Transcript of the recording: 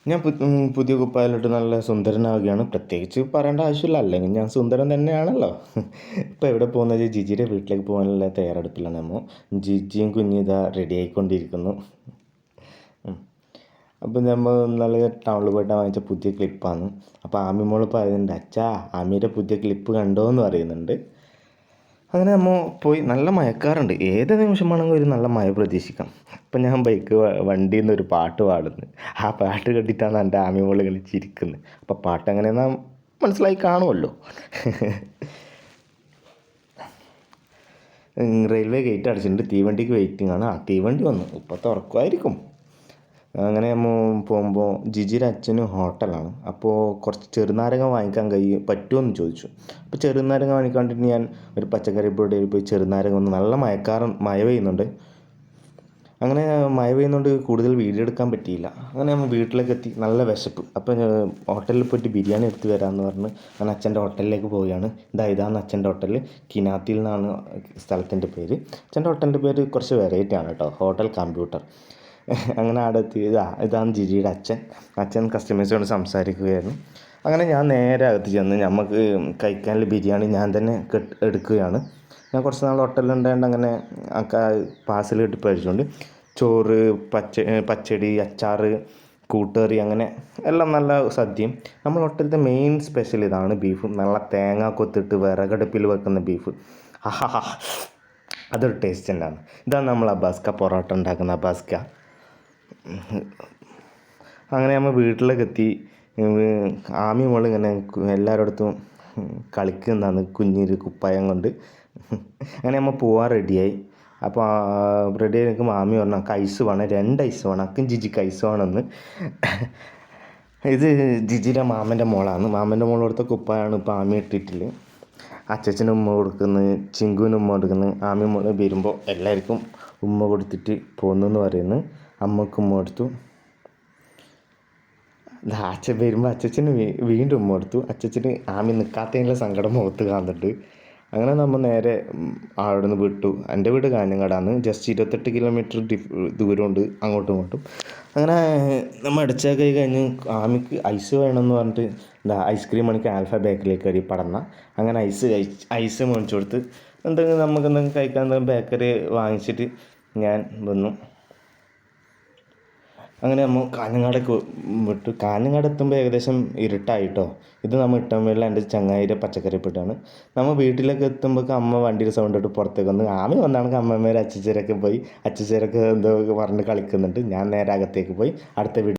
ഞാൻ പുതിയ കുപ്പായിലിട്ട് നല്ല സുന്ദരനാവുകയാണ്. പ്രത്യേകിച്ച് പറയേണ്ട ആവശ്യമില്ല, അല്ലെങ്കിൽ ഞാൻ സുന്ദരൻ തന്നെയാണല്ലോ. ഇപ്പോൾ എവിടെ പോകുന്നത്? ജിജിയുടെ വീട്ടിലേക്ക് പോകാനുള്ള തയ്യാറെടുപ്പിലാണ് നമ്മൾ. ജിജിയും കുഞ്ഞും ഇതാ റെഡി ആയിക്കൊണ്ടിരിക്കുന്നു. അപ്പോൾ നമ്മൾ നല്ല ടൗണിൽ പോയിട്ട് വാങ്ങിച്ച പുതിയ ക്ലിപ്പാണ്. അപ്പോൾ ആമിമോൾ പറയുന്നുണ്ട്, അച്ഛാ ആമിയുടെ പുതിയ ക്ലിപ്പ് കണ്ടോ എന്ന് പറയുന്നുണ്ട്. അങ്ങനെ നമ്മൾ പോയി. നല്ല മഴക്കാറുണ്ട്, ഏത് നിമിഷം വേണമെങ്കിൽ ഒരു നല്ല മഴ പ്രതീക്ഷിക്കാം. അപ്പം ഞാൻ വണ്ടിയിൽ നിന്ന് ഒരു പാട്ട് പാടുന്നു. ആ പാട്ട് കണ്ടിട്ടാണ് എൻ്റെ ആമിമോൾ കളിച്ചിരിക്കുന്നത്. അപ്പോൾ പാട്ട് എങ്ങനെയെന്നാ മനസ്സിലായി കാണുമല്ലോ. റെയിൽവേ ഗേറ്റ് അടച്ചിട്ടുണ്ട്, തീവണ്ടിക്ക് വെയിറ്റിംഗ് ആണ്. തീവണ്ടി വന്നു, ഇപ്പോൾ തുറക്കുമായിരിക്കും. അങ്ങനെ നമ്മൾ പോകുമ്പോൾ ജിജിയുടെ അച്ഛന് ഹോട്ടലാണ്. അപ്പോൾ കുറച്ച് ചെറുനാരങ്ങ വാങ്ങിക്കാൻ പറ്റുമോ എന്ന് ചോദിച്ചു. അപ്പോൾ ചെറുനാരങ്ങ വാങ്ങിക്കാൻ വേണ്ടിയിട്ട് ഞാൻ ഒരു പച്ചക്കറി പൊടിയിൽ പോയി ചെറുനാരങ്ങ ഒന്ന്, നല്ല മഴ പെയ്യുന്നുണ്ട്. അങ്ങനെ മഴ പെയ്യുന്നതുകൊണ്ട് കൂടുതൽ വീഡിയോ എടുക്കാൻ പറ്റിയില്ല. അങ്ങനെ നമ്മൾ വീട്ടിലേക്ക് എത്തി, നല്ല വിശപ്പ്. അപ്പോൾ ഹോട്ടലിൽ പോയിട്ട് ബിരിയാണി എടുത്ത് വരാമെന്ന് പറഞ്ഞ് ഞാൻ അച്ഛൻ്റെ ഹോട്ടലിലേക്ക് പോവുകയാണ്. ഇതാണ് അച്ഛൻ്റെ ഹോട്ടൽ. കിനാത്തിൽ നിന്നാണ് സ്ഥലത്തിൻ്റെ പേര്. അച്ഛൻ്റെ ഹോട്ടലിൻ്റെ പേര് കുറച്ച് വെറൈറ്റി ആണ് കേട്ടോ, ഹോട്ടൽ കമ്പ്യൂട്ടർ. അങ്ങനെ അവിടെ എത്തി. ഇതാണ് ജിജിയുടെ അച്ഛൻ കസ്റ്റമേഴ്സിനോട് സംസാരിക്കുകയായിരുന്നു. അങ്ങനെ ഞാൻ നേരെ അകത്ത് ചെന്ന് നമുക്ക് കഴിക്കാനുള്ള ബിരിയാണി ഞാൻ തന്നെ എടുക്കുകയാണ്. ഞാൻ കുറച്ച് നാൾ ഹോട്ടലിലുണ്ടായതുകൊണ്ട് അങ്ങനെ പാഴ്സൽ കിട്ടി പഠിച്ചുകൊണ്ട് ചോറ്, പച്ചടി, അച്ചാർ, കൂട്ടുകറി, അങ്ങനെ എല്ലാം നല്ല സദ്യയും. നമ്മൾ ഹോട്ടലിലത്തെ മെയിൻ സ്പെഷ്യൽ ഇതാണ്, ബീഫ്. നല്ല തേങ്ങ കൊത്തിട്ട് വിറകടുപ്പിൽ വെക്കുന്ന ബീഫ്. ആഹാ, അതൊരു ടേസ്റ്റ് തന്നെയാണ്. ഇതാണ് നമ്മൾ അബാസ്ക പൊറോട്ട ഉണ്ടാക്കുന്ന അബാസ്ക. അങ്ങനെ നമ്മൾ വീട്ടിലേക്ക് എത്തി. ആമി മോൾ ഇങ്ങനെ എല്ലാവരുടെ അടുത്തും കളിക്കുന്നതാണ് കുഞ്ഞൊരു കുപ്പായം കൊണ്ട്. അങ്ങനെ നമ്മൾ പോവാൻ റെഡിയായി. അപ്പോൾ റെഡി ആയി നിൽക്കുമ്പോൾ ആമി പറഞ്ഞു, എനിക്ക് ഐസ് വേണം, 2 ഐസ് വേണം, അക്കും ജിജിക്ക് ഐസ് വേണമെന്ന്. ഇത് ജിജിയുടെ മാമൻ്റെ മോളാണ്. മാമൻ്റെ മോളെടുത്ത കുപ്പായാണ് ഇപ്പോൾ ആമി ഇട്ടിട്ടില്ല. അച്ഛനും ഉമ്മ കൊടുക്കുന്നു, ചിങ്കുവിന് ഉമ്മ കൊടുക്കുന്നു. ആമി മോൾ വരുമ്പോൾ എല്ലാവർക്കും ഉമ്മ കൊടുത്തിട്ട് പോന്നു എന്ന് പറയുന്നു. അമ്മക്ക് ഉമ്മ കൊടുത്തു. അച്ഛൻ വരുമ്പോൾ അച്ഛന് വീണ്ടും ഉമ്മ കൊടുത്തു. അച്ഛന് ആമി നിൽക്കാത്തതിനുള്ള സങ്കടം മുഖത്ത് കാണുന്നുണ്ട്. അങ്ങനെ നമ്മൾ നേരെ അവിടെ നിന്ന് വിട്ടു. എൻ്റെ വീട് കാഞ്ഞങ്ങാടാണ്. ജസ്റ്റ് 28 കിലോമീറ്റർ ദൂരമുണ്ട് അങ്ങോട്ടും ഇങ്ങോട്ടും. അങ്ങനെ നമ്മൾ അടിച്ചൊക്കെ കഴിഞ്ഞ് ആമിക്ക് ഐസ് വേണമെന്ന് പറഞ്ഞിട്ട് ഐസ്ക്രീം മണിക്ക് ആൽഫ ബേക്കറിയിലേക്ക് കയറി പടന്ന. അങ്ങനെ ഐസ് മേടിച്ചു കൊടുത്ത് നമുക്ക് എന്തെങ്കിലും കഴിക്കാൻ ബേക്കറി വാങ്ങിച്ചിട്ട് ഞാൻ വന്നു. അങ്ങനെ നമ്മൾ കാഞ്ഞങ്ങാടൊക്കെ വിട്ടു. കാഞ്ഞങ്ങാട് എത്തുമ്പോൾ ഏകദേശം ഇരുട്ടായിട്ടോ. ഇത് നമ്മൾ ഇട്ടമ്മയുള്ള എൻ്റെ ചങ്ങായിയുടെ പച്ചക്കറിപ്പെട്ടാണ്. നമ്മൾ വീട്ടിലേക്ക് എത്തുമ്പോൾ അമ്മ വണ്ടിയുടെ സൗണ്ട് ഇട്ട് പുറത്തേക്ക് വന്ന്. ആമി വന്നാണെങ്കിൽ അമ്മമ്മേരെ അച്ചച്ചേരൊക്കെ പോയി, അച്ചച്ചേരൊക്കെ എന്തോ പറഞ്ഞ് കളിക്കുന്നുണ്ട്. ഞാൻ നേരെ അകത്തേക്ക് പോയി അടുത്ത വീട്